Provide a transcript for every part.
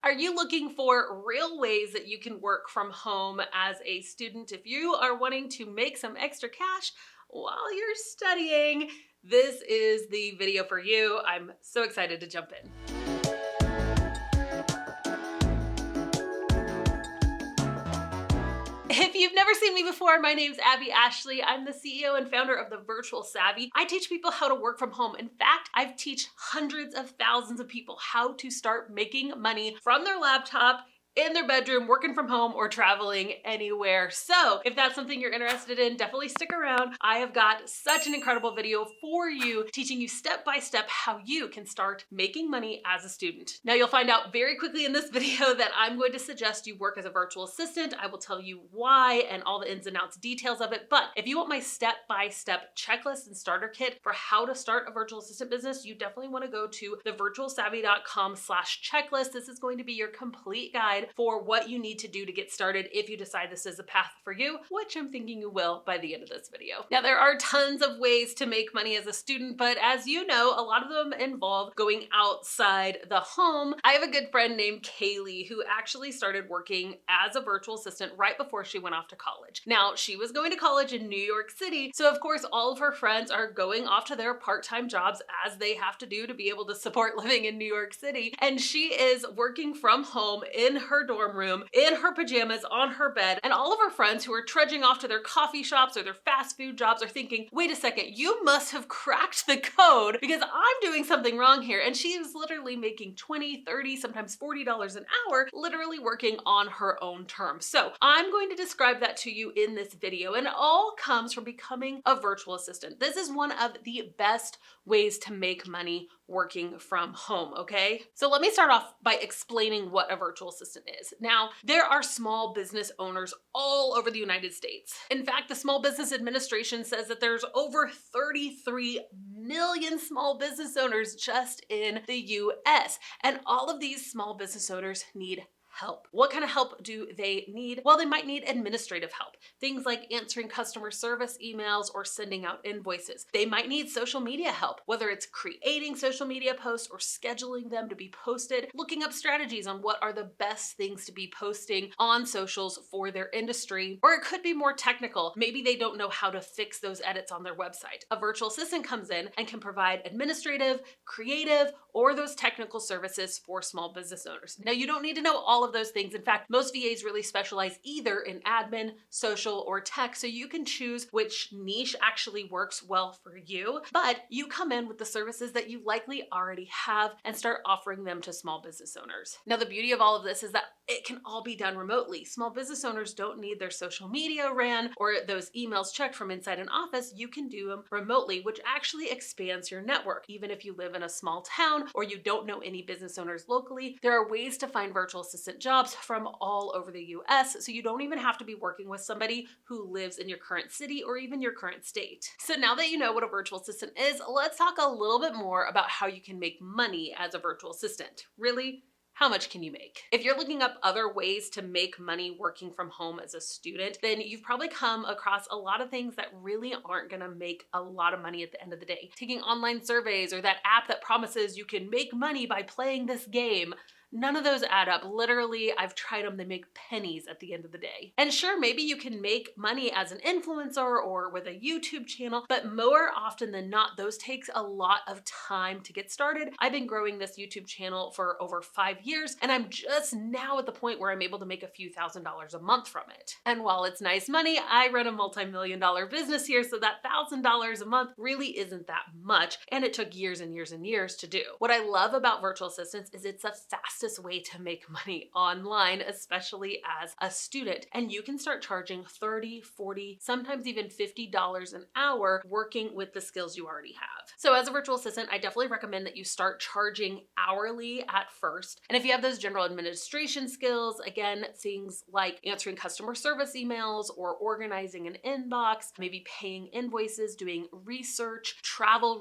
Are you looking for real ways that you can work from home as a student? If you are wanting to make some extra cash while you're studying, this is the video for you. I'm so excited to jump in. If you've never seen me before, my name's Abbey Ashley. I'm the CEO and founder of The Virtual Savvy. I teach people how to work from home. In fact, I've taught hundreds of thousands of people how to start making money from their laptop in their bedroom, working from home, or traveling anywhere. So if that's something you're interested in, definitely stick around. I have got such an incredible video for you, teaching you step by step how you can start making money as a student. Now you'll find out very quickly in this video that I'm going to suggest you work as a virtual assistant. I will tell you why and all the ins and outs details of it. But if you want my step-by-step checklist and starter kit for how to start a virtual assistant business, you definitely want to go to thevirtualsavvy.com/checklist. This is going to be your complete guide for what you need to do to get started if you decide this is a path for you, which I'm thinking you will by the end of this video. Now, there are tons of ways to make money as a student, but as you know, a lot of them involve going outside the home. I have a good friend named Kaylee who actually started working as a virtual assistant right before she went off to college. Now, she was going to college in New York City, so of course, all of her friends are going off to their part-time jobs as they have to do to be able to support living in New York City, and she is working from home in her dorm room, in her pajamas, on her bed, and all of her friends who are trudging off to their coffee shops or their fast food jobs are thinking, wait a second, you must have cracked the code because I'm doing something wrong here. And she is literally making $20, $30, sometimes $40 an hour, literally working on her own terms. So I'm going to describe that to you in this video, and it all comes from becoming a virtual assistant. This is one of the best ways to make money working from home, okay? So let me start off by explaining what a virtual assistant is. Now, there are small business owners all over the United States. In fact, the Small Business Administration says that there's over 33 million small business owners just in the US, and all of these small business owners need help. What kind of help do they need? Well, they might need administrative help. Things like answering customer service emails or sending out invoices. They might need social media help, whether it's creating social media posts or scheduling them to be posted, looking up strategies on what are the best things to be posting on socials for their industry. Or it could be more technical. Maybe they don't know how to fix those edits on their website. A virtual assistant comes in and can provide administrative, creative, or those technical services for small business owners. Now, you don't need to know all of those things. In fact, most VAs really specialize either in admin, social, or tech, so you can choose which niche actually works well for you, but you come in with the services that you likely already have and start offering them to small business owners. Now, the beauty of all of this is that it can all be done remotely. Small business owners don't need their social media ran or those emails checked from inside an office. You can do them remotely, which actually expands your network. Even if you live in a small town or you don't know any business owners locally, there are ways to find virtual assistant jobs from all over the US, so you don't even have to be working with somebody who lives in your current city or even your current state. So now that you know what a virtual assistant is, let's talk a little bit more about how you can make money as a virtual assistant. Really? How much can you make? If you're looking up other ways to make money working from home as a student, then you've probably come across a lot of things that really aren't gonna make a lot of money at the end of the day. Taking online surveys or that app that promises you can make money by playing this game. None of those add up. Literally, I've tried them, they make pennies at the end of the day. And sure, maybe you can make money as an influencer or with a YouTube channel, but more often than not, those takes a lot of time to get started. I've been growing this YouTube channel for over 5 years, and I'm just now at the point where I'm able to make a few $1,000s a month from it. And while it's nice money, I run a multi-million-dollar business here, so that $1,000 a month really isn't that much, and it took years and years and years to do. What I love about virtual assistants is it's the fastest way to make money online, especially as a student. And you can start charging $30, $40, sometimes even $50 an hour working with the skills you already have. So as a virtual assistant, I definitely recommend that you start charging hourly at first. And if you have those general administration skills, again, things like answering customer service emails or organizing an inbox, maybe paying invoices, doing research, travel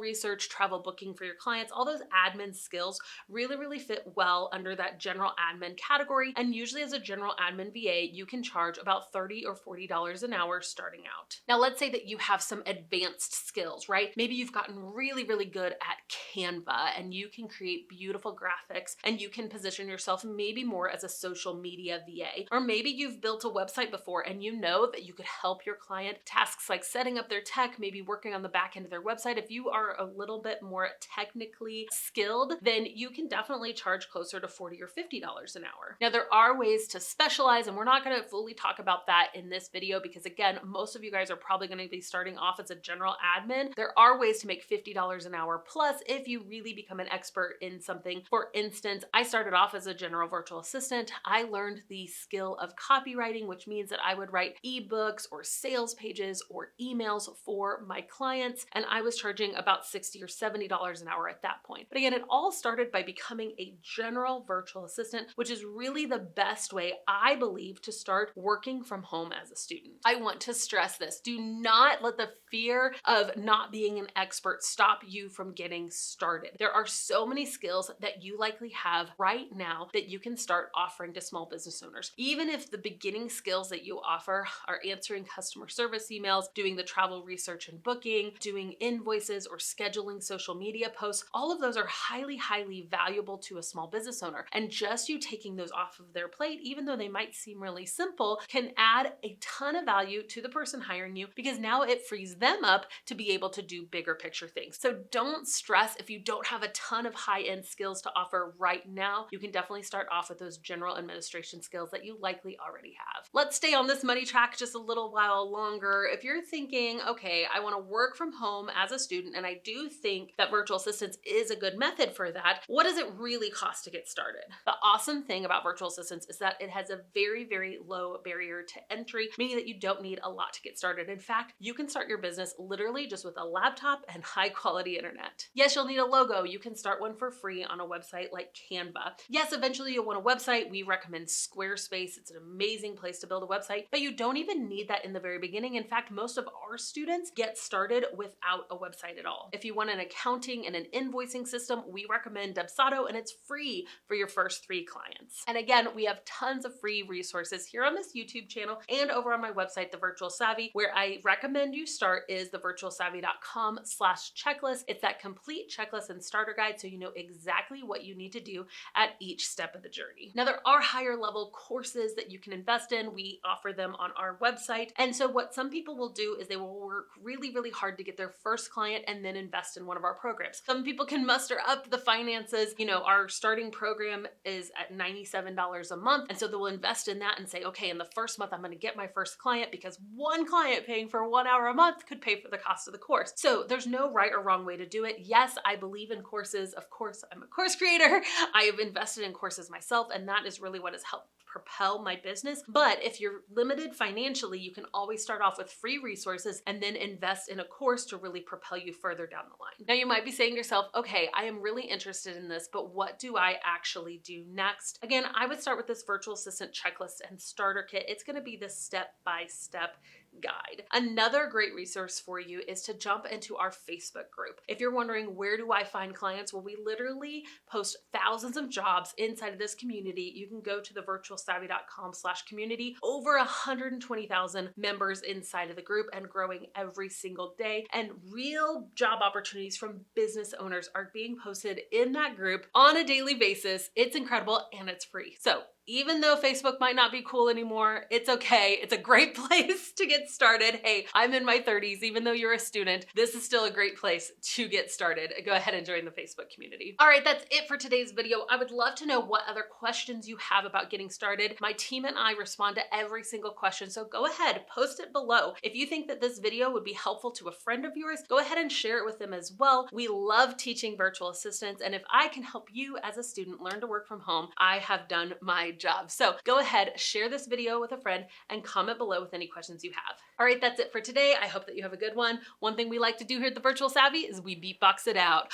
booking for your clients, all those admin skills really fit well under under that general admin category. And usually as a general admin VA, you can charge about $30 or $40 an hour starting out. Now, let's say that you have some advanced skills, right? Maybe you've gotten really, really good at Canva and you can create beautiful graphics and you can position yourself maybe more as a social media VA. Or maybe you've built a website before and you know that you could help your client tasks like setting up their tech, maybe working on the back end of their website. If you are a little bit more technically skilled, then you can definitely charge closer to $40 or $50 an hour. Now, there are ways to specialize, and we're not going to fully talk about that in this video because, again, most of you guys are probably going to be starting off as a general admin. There are ways to make $50 an hour plus if you really become an expert in something. For instance, I started off as a general virtual assistant. I learned the skill of copywriting, which means that I would write ebooks or sales pages or emails for my clients, and I was charging about $60 or $70 an hour at that point. But again, it all started by becoming a general virtual assistant, which is really the best way, I believe, to start working from home as a student. I want to stress this. Do not let the fear of not being an expert stop you from getting started. There are so many skills that you likely have right now that you can start offering to small business owners. Even if the beginning skills that you offer are answering customer service emails, doing the travel research and booking, doing invoices, or scheduling social media posts, all of those are highly, highly valuable to a small business owner. And just you taking those off of their plate, even though they might seem really simple, can add a ton of value to the person hiring you because now it frees them up to be able to do bigger picture things. So don't stress if you don't have a ton of high-end skills to offer right now. You can definitely start off with those general administration skills that you likely already have. Let's stay on this money track just a little while longer. If you're thinking, okay, I want to work from home as a student, and I do think that virtual assistants is a good method for that, what does it really cost to get started? The awesome thing about virtual assistants is that it has a very, very low barrier to entry, meaning that you don't need a lot to get started. In fact, you can start your business literally just with a laptop and high quality internet. Yes, you'll need a logo. You can start one for free on a website like Canva. Yes, eventually you'll want a website. We recommend Squarespace. It's an amazing place to build a website, but you don't even need that in the very beginning. In fact, most of our students get started without a website at all. If you want an accounting and an invoicing system, we recommend Dubsado, and it's free for your first 3 clients. And again, we have tons of free resources here on this YouTube channel and over on my website, The Virtual Savvy. Where I recommend you start is thevirtualsavvy.com/checklist. It's that complete checklist and starter guide so you know exactly what you need to do at each step of the journey. Now, there are higher level courses that you can invest in. We offer them on our website. And so what some people will do is they will work really, really hard to get their first client and then invest in one of our programs. Some people can muster up the finances. You know, our starting program is at $97 a month. And so they will invest in that and say, okay, in the first month, I'm going to get my first client because one client paying for 1 hour a month could pay for the cost of the course. So there's no right or wrong way to do it. Yes, I believe in courses. Of course, I'm a course creator. I have invested in courses myself, and that is really what has helped propel my business. But if you're limited financially, you can always start off with free resources and then invest in a course to really propel you further down the line. Now, you might be saying to yourself, okay, I am really interested in this, but what do I actually do next? Again, I would start with this virtual assistant checklist and starter kit. It's going to be the step-by-step guide. Another great resource for you is to jump into our Facebook group. If you're wondering, where do I find clients? Well, we literally post thousands of jobs inside of this community. You can go to thevirtualsavvy.com/community. Over 120,000 members inside of the group and growing every single day. And real job opportunities from business owners are being posted in that group on a daily basis. It's incredible and it's free. So even though Facebook might not be cool anymore, it's okay. It's a great place to get started. Hey, I'm in my 30s. Even though you're a student, this is still a great place to get started. Go ahead and join the Facebook community. All right, that's it for today's video. I would love to know what other questions you have about getting started. My team and I respond to every single question, so go ahead, post it below. If you think that this video would be helpful to a friend of yours, go ahead and share it with them as well. We love teaching virtual assistants, and if I can help you as a student learn to work from home, I have done my job. So go ahead, share this video with a friend and comment below with any questions you have. All right, that's it for today. I hope that you have a good one. One thing we like to do here at The Virtual Savvy is we beatbox it out.